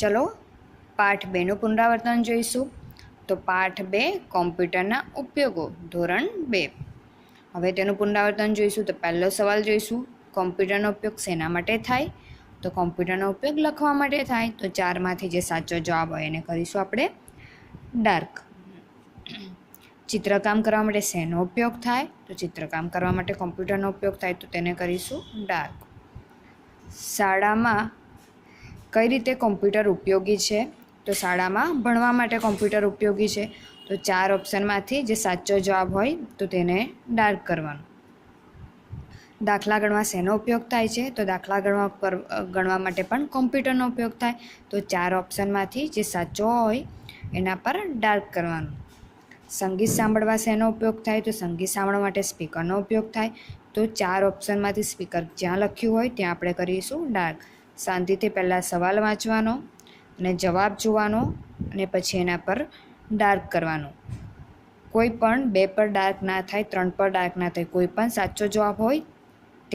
ચલો પાઠ 2નું પુનરાવર્તન જોઈશું. તો પાઠ 2 કોમ્પ્યુટરના ઉપયોગો ધોરણ 2. હવે તેનું પુનરાવર્તન જોઈશું. તો પહેલો સવાલ જોઈશું, કોમ્પ્યુટરનો ઉપયોગ શેના માટે થાય? તો કોમ્પ્યુટરનો ઉપયોગ લખવા માટે થાય. તો 4માંથી જે સાચો જવાબ હોય એને કરીશું આપણે ડાર્ક. ચિત્રકામ કરવા માટે શેનો ઉપયોગ થાય? તો ચિત્રકામ કરવા માટે કોમ્પ્યુટરનો ઉપયોગ થાય, તો તેને કરીશું ડાર્ક. શાળામાં કઈ રીતે કોમ્પ્યુટર ઉપયોગી છે? તો શાળામાં ભણવા માટે કોમ્પ્યુટર ઉપયોગી છે. તો 4 ઓપ્શનમાંથી જે સાચો જવાબ હોય તો તેને ડાર્ક કરવાનો. દાખલા ગણવા શેનો ઉપયોગ થાય છે? તો દાખલા ગણવા માટે પણ કોમ્પ્યુટરનો ઉપયોગ થાય. તો 4 ઓપ્શનમાંથી જે સાચો હોય એના પર ડાર્ક કરવાનું. સંગીત સાંભળવા શેનો ઉપયોગ થાય? તો સંગીત સાંભળવા માટે સ્પીકરનો ઉપયોગ થાય. તો 4 ઓપ્શનમાંથી સ્પીકર જ્યાં લખ્યું હોય ત્યાં આપણે કરીશું ડાર્ક. શાંતિથી પહેલાં સવાલ વાંચવાનો અને જવાબ જોવાનો અને પછી એના પર ડાર્ક કરવાનો. કોઈ પણ 2 પર ડાર્ક ના થાય, 3 પર ડાર્ક ના થાય, કોઈ પણ સાચો જવાબ હોય